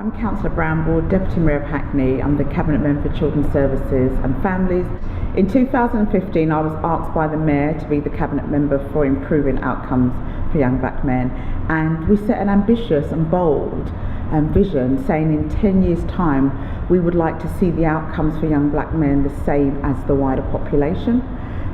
I'm Councillor Bramble, Deputy Mayor of Hackney. I'm the Cabinet Member for Children's Services and Families. In 2015, I was asked by the Mayor to be the Cabinet Member for improving outcomes for young black men, and we set an ambitious and bold vision saying in 10 years' time we would like to see the outcomes for young black men the same as the wider population,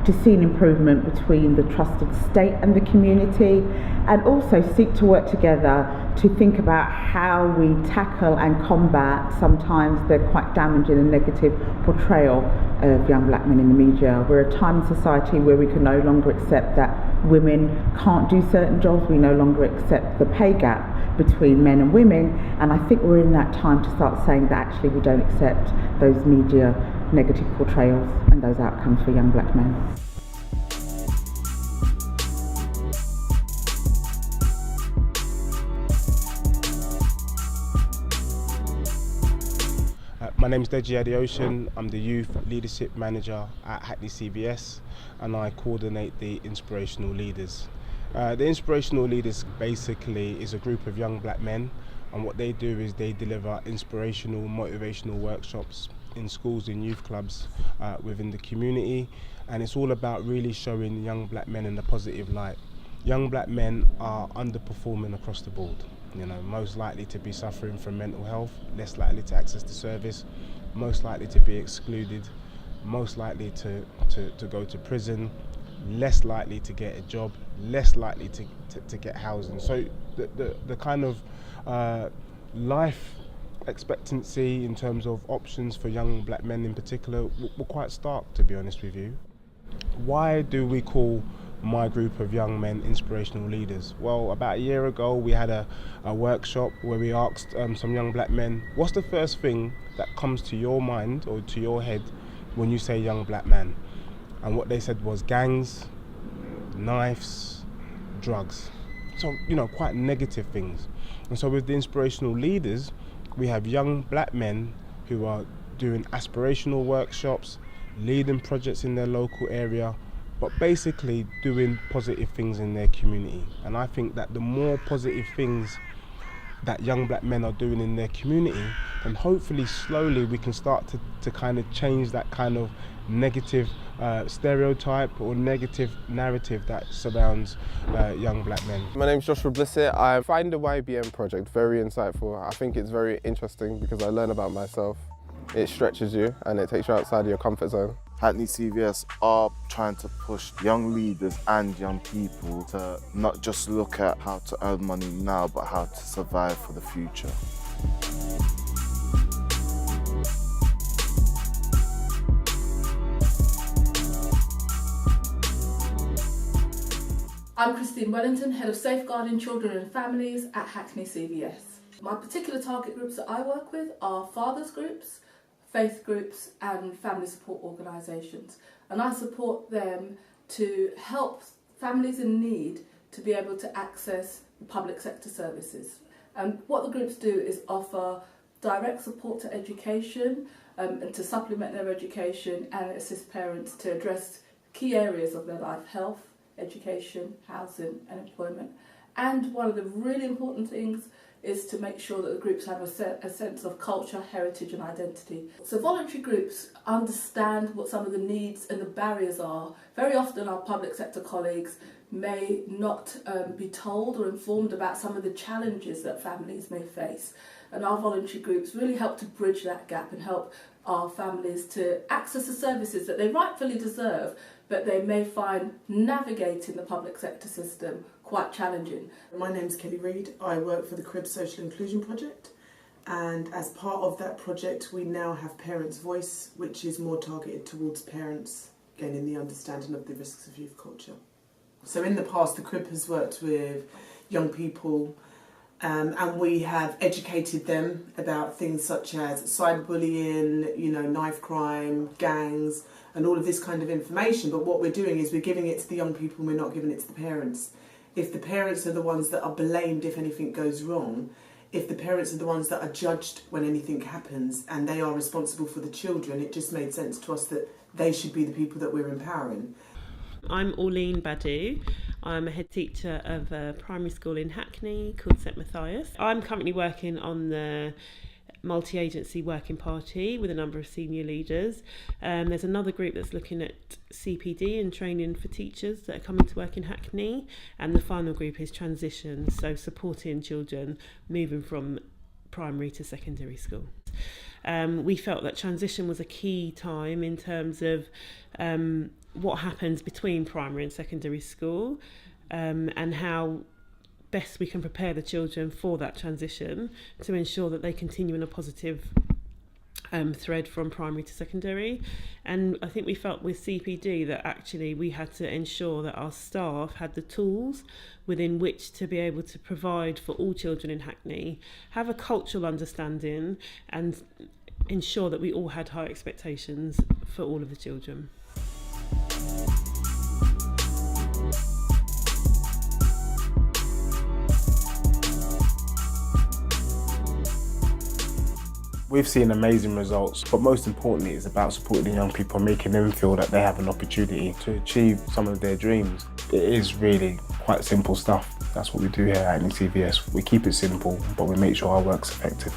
to see an improvement between the trusted state and the community, and also seek to work together to think about how we tackle and combat sometimes the quite damaging and negative portrayal of young black men in the media. We're a time in society where we can no longer accept that women can't do certain jobs. We no longer accept the pay gap between men and women, and I think we're in that time to start saying that actually we don't accept those media negative portrayals and those outcomes for young black men. My name is Deji Adeocean. I'm the Youth Leadership Manager at Hackney CVS, and I coordinate the Inspirational Leaders. The Inspirational Leaders basically is a group of young black men, and what they do is they deliver inspirational, motivational workshops in schools and youth clubs within the community, and it's all about really showing young black men in a positive light. Young black men are underperforming across the board. You know, most likely to be suffering from mental health, less likely to access the service, most likely to be excluded, most likely to go to prison, less likely to get a job, less likely to get housing. So the kind of life expectancy in terms of options for young black men in particular were quite stark, to be honest with you. Why do we call my group of young men Inspirational Leaders? Well, about a year ago we had a workshop where we asked some young black men, what's the first thing that comes to your mind or to your head when you say young black man? And what they said was gangs, knives, drugs. So, you know, quite negative things. And so with the Inspirational Leaders, we have young black men who are doing aspirational workshops, leading projects in their local area, but basically doing positive things in their community. And I think that the more positive things that young black men are doing in their community, then hopefully slowly we can start to kind of change that kind of negative stereotype or negative narrative that surrounds young black men. My name's Joshua Blissett. I find the YBM project very insightful. I think it's very interesting because I learn about myself. It stretches you and it takes you outside of your comfort zone. Hackney CVS are trying to push young leaders and young people to not just look at how to earn money now, but how to survive for the future. I'm Christine Wellington, Head of Safeguarding Children and Families at Hackney CVS. My particular target groups that I work with are fathers groups, faith groups and family support organisations, and I support them to help families in need to be able to access public sector services. And what the groups do is offer direct support to education and to supplement their education and assist parents to address key areas of their life: health, education, housing and employment. And one of the really important things is to make sure that the groups have a sense of culture, heritage and identity. So voluntary groups understand what some of the needs and the barriers are. Very often our public sector colleagues may not be told or informed about some of the challenges that families may face. And our voluntary groups really help to bridge that gap and help our families to access the services that they rightfully deserve, but they may find navigating the public sector system quite challenging. My name's Kelly Reid. I work for the Cribs Social Inclusion Project, and as part of that project we now have Parents' Voice, which is more targeted towards parents gaining the understanding of the risks of youth culture. So in the past the Crib has worked with young people and we have educated them about things such as cyberbullying, knife crime, gangs and all of this kind of information, but what we're doing is we're giving it to the young people and we're not giving it to the parents. If the parents are the ones that are blamed if anything goes wrong, if the parents are the ones that are judged when anything happens and they are responsible for the children, it just made sense to us that they should be the people that we're empowering. I'm Orleen Badu. I'm a head teacher of a primary school in Hackney called St Matthias. I'm currently working on the multi-agency working party with a number of senior leaders. There's another group that's looking at CPD and training for teachers that are coming to work in Hackney, and the final group is transition, so supporting children moving from primary to secondary school. We felt that transition was a key time in terms of what happens between primary and secondary school, and how best we can prepare the children for that transition to ensure that they continue in a positive thread from primary to secondary. And I think we felt with CPD that actually we had to ensure that our staff had the tools within which to be able to provide for all children in Hackney, have a cultural understanding, and ensure that we all had high expectations for all of the children. We've seen amazing results, but most importantly, it's about supporting the young people, making them feel that they have an opportunity to achieve some of their dreams. It is really quite simple stuff. That's what we do here at Hackney CVS. We keep it simple, but we make sure our work's effective.